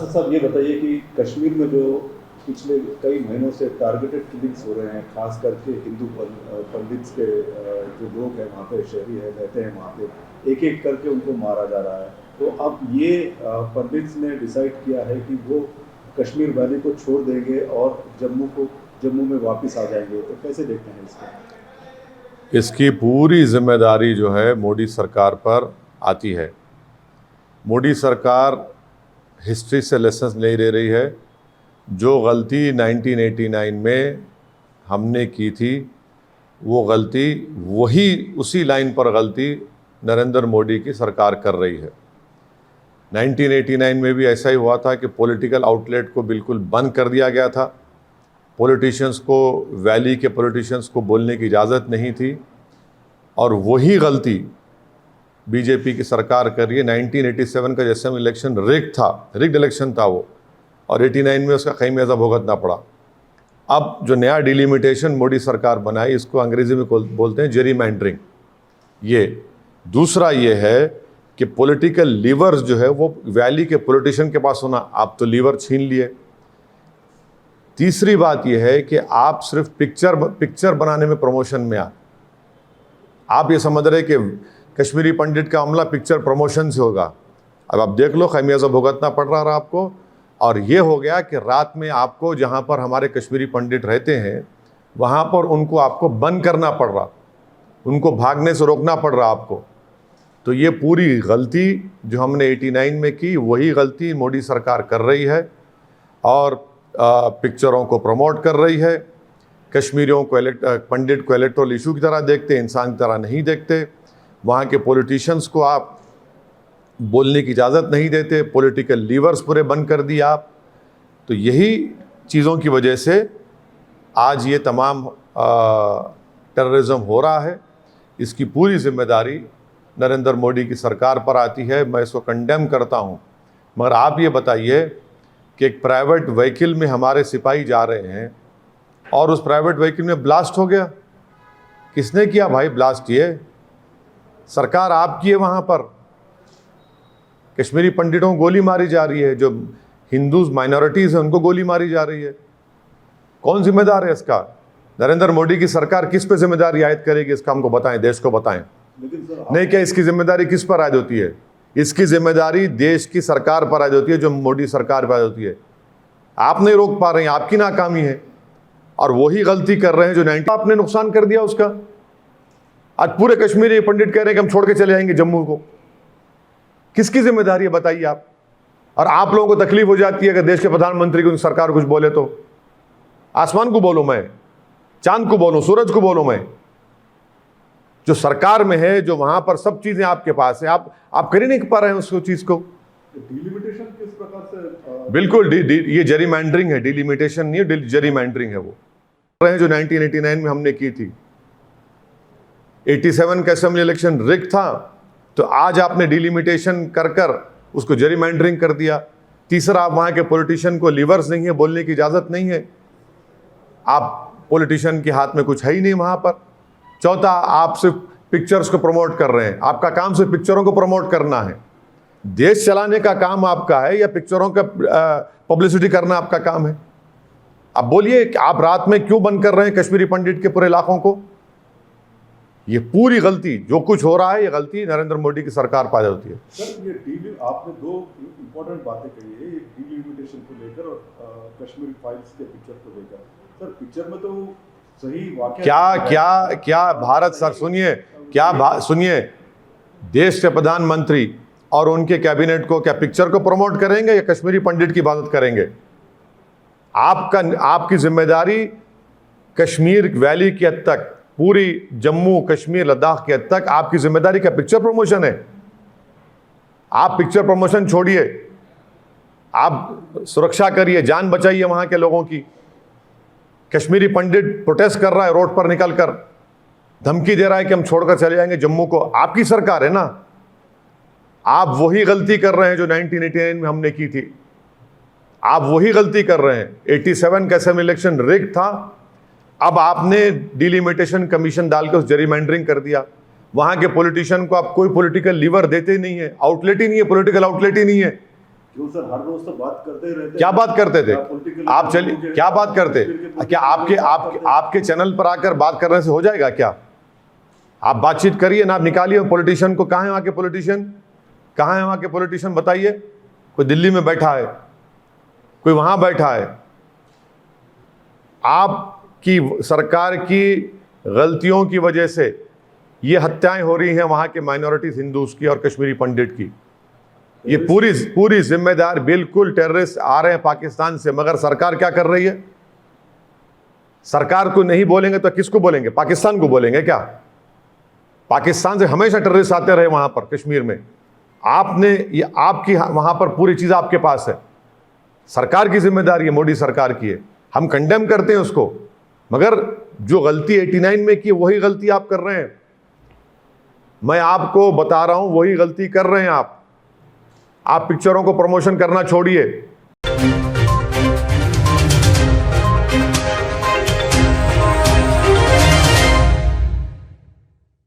असद साहब ये बताइए कि कश्मीर में जो पिछले कई महीनों से टारगेटेड किलिंग्स हो रहे हैं, खास करके हिंदू पंडित्स के जो लोग हैं वहाँ पे, शहरी है रहते हैं वहाँ पे, एक एक करके उनको मारा जा रहा है। तो अब ये पंडित्स ने डिसाइड किया है कि वो कश्मीर वैली को छोड़ देंगे और जम्मू में वापस आ जाएंगे। तो कैसे देखते हैं इसको? इसकी पूरी जिम्मेदारी जो है मोदी सरकार पर आती है। मोदी सरकार हिस्ट्री से लेसन्स नहीं ले रही है। जो गलती 1989 में हमने की थी, वो गलती वही उसी लाइन पर गलती नरेंद्र मोदी की सरकार कर रही है। 1989 में भी ऐसा ही हुआ था कि पॉलिटिकल आउटलेट को बिल्कुल बंद कर दिया गया था। पॉलिटिशियंस को, वैली के पॉलिटिशियंस को बोलने की इजाज़त नहीं थी, और वही गलती बीजेपी की सरकार कर रही है। 1987 का जैसे इलेक्शन रिग्ड इलेक्शन था वो, और 89 में उसका खमियाजा भुगतना पड़ा। अब जो नया डिलिमिटेशन मोदी सरकार बनाई, इसको अंग्रेज़ी में बोलते हैं जेरीमैंडरिंग। ये दूसरा ये है कि पॉलिटिकल लीवर्स जो है वो वैली के पॉलिटिशियन के पास होना, आप तो लीवर छीन लिए। तीसरी बात यह है कि आप सिर्फ पिक्चर बनाने में प्रमोशन में आप ये समझ रहे कि कश्मीरी पंडित का हमला पिक्चर प्रमोशन से होगा। अब आप देख लो, खमियाजा भुगतना पड़ रहा आपको। और ये हो गया कि रात में आपको, जहाँ पर हमारे कश्मीरी पंडित रहते हैं, वहाँ पर उनको आपको बंद करना पड़ रहा, उनको भागने से रोकना पड़ रहा आपको। तो ये पूरी गलती जो हमने 89 में की, वही गलती मोदी सरकार कर रही है, और पिक्चरों को प्रमोट कर रही है। कश्मीरियों को पंडित को इलेक्ट्रल इशू की तरह देखते, इंसान की तरह नहीं देखते। वहाँ के पॉलिटिशियंस को आप बोलने की इजाज़त नहीं देते, पॉलिटिकल लीवर्स पूरे बंद कर दिए आप। तो यही चीज़ों की वजह से आज ये तमाम टेररिज्म हो रहा है। इसकी पूरी जिम्मेदारी नरेंद्र मोदी की सरकार पर आती है। मैं इसको कंडेम करता हूँ। मगर आप ये बताइए कि एक प्राइवेट व्हीकल में हमारे सिपाही जा रहे हैं और उस प्राइवेट व्हीकल में ब्लास्ट हो गया। किसने किया भाई ब्लास्ट? ये सरकार आपकी है। वहाँ पर कश्मीरी पंडितों को गोली मारी जा रही है, जो हिंदू माइनॉरिटीज़ हैं उनको गोली मारी जा रही है। कौन जिम्मेदार है इसका? नरेंद्र मोदी की सरकार किस पे जिम्मेदारी आयद करेगी इसका? हमको बताएं, देश को बताएं। नहीं, क्या इसकी जिम्मेदारी किस पर आयद होती है? इसकी जिम्मेदारी देश की सरकार पर आयद होती है, जो मोदी सरकार पर आयद होती है। आप नहीं रोक पा रहे हैं, आपकी नाकामी है, और वही गलती कर रहे हैं जो 90 आपने नुकसान कर दिया उसका। आज पूरे कश्मीरी पंडित कह रहे हैं कि हम छोड़ के चले जाएंगे जम्मू को। किसकी जिम्मेदारी है बताइए आप? और आप लोगों को तकलीफ हो जाती है अगर देश के प्रधानमंत्री को, सरकार कुछ बोले तो। आसमान को बोलो मैं, चांद को बोलो, सूरज को बोलो मैं। जो सरकार में है, जो वहां पर सब चीजें आपके पास है, आप कर ही नहीं पा रहे हैं उस चीज को। डिलिमिटेशन किस प्रकार से? बिल्कुल ये जेरीमैंडरिंग है, डिलिमिटेशन नहीं है, जेरीमैंडरिंग है। वो रहे जो 1989 में हमने की थी। 87 का असेंबली इलेक्शन रिग था, तो आज आपने डिलिमिटेशन कर उसको जेरीमैंडरिंग कर दिया। तीसरा, आप वहाँ के पॉलिटिशियन को लीवर्स नहीं है, बोलने की इजाज़त नहीं है। आप पॉलिटिशियन के हाथ में कुछ है ही नहीं वहाँ पर। चौथा, आप सिर्फ पिक्चर्स को प्रमोट कर रहे हैं। आपका काम सिर्फ पिक्चरों को प्रमोट करना है। देश चलाने का काम आपका है या पिक्चरों का पब्लिसिटी करना आपका काम है? अब बोलिए कि आप रात में क्यों बंद कर रहे हैं कश्मीरी पंडित के पूरे इलाकों को? ये पूरी गलती, जो कुछ हो रहा है, ये गलती नरेंद्र मोदी की सरकार पर होती है। सर, ये आपने दो इम्पोर्टेंट बातें कही है, एक डिलिमिटेशन को लेकर और कश्मीर फाइल्स के पिक्चर को लेकर। सर, पिक्चर में तो सही वाकया क्या भारत, सर सुनिए, देश के प्रधानमंत्री और उनके कैबिनेट को क्या पिक्चर को प्रमोट करेंगे या कश्मीरी पंडित की इबादत करेंगे? आपकी जिम्मेदारी कश्मीर वैली की हद तक, पूरी जम्मू कश्मीर लद्दाख की हद तक आपकी जिम्मेदारी क्या पिक्चर प्रमोशन है? आप पिक्चर प्रमोशन छोड़िए, आप सुरक्षा करिए, जान बचाइए वहां के लोगों की। कश्मीरी पंडित प्रोटेस्ट कर रहा है, रोड पर निकलकर धमकी दे रहा है कि हम छोड़कर चले जाएंगे जम्मू को। आपकी सरकार है ना। आप वही गलती कर रहे हैं जो 1989 में हमने की थी। आप वही गलती कर रहे हैं। 87 का असेंबली इलेक्शन रिग था, अब आपने डिलिमिटेशन कमीशन डालकर उस जेरीमैंडरिंग कर दिया। वहां के पॉलिटिशियन को आप कोई पॉलिटिकल लीवर देते ही नहीं है, आउटलेट ही नहीं है, पॉलिटिकल आउटलेट ही नहीं है। जो सर हर रोज तो बात करते ही रहते क्या बात करते थे क्या political आप? चलिए, क्या बात करते? क्या आपके चैनल पर आकर बात करने से हो जाएगा क्या? आप बातचीत करिए ना, आप निकालिए पॉलिटिशियन को। कहाँ है वहाँ के पॉलिटिशियन? कहाँ है वहाँ के पॉलिटिशियन? बताइए। कोई दिल्ली में बैठा है, कोई वहाँ बैठा है। आपकी सरकार की गलतियों की वजह से ये हत्याएं हो रही हैं वहाँ के माइनॉरिटीज हिंदूज की और कश्मीरी पंडित की। ये पूरी जिम्मेदार बिल्कुल टेररिस्ट आ रहे हैं पाकिस्तान से, मगर सरकार क्या कर रही है? सरकार को नहीं बोलेंगे तो किसको बोलेंगे? पाकिस्तान को बोलेंगे क्या? पाकिस्तान से हमेशा टेररिस्ट आते रहे वहां पर कश्मीर में। आपने ये आपकी वहां पर पूरी चीज आपके पास है। सरकार की जिम्मेदारी है, मोदी सरकार की है। हम कंडेम करते हैं उसको, मगर जो गलती 89 में की वही गलती आप कर रहे हैं। मैं आपको बता रहा हूं, वही गलती कर रहे हैं आप। पिक्चरों को प्रमोशन करना छोड़िए।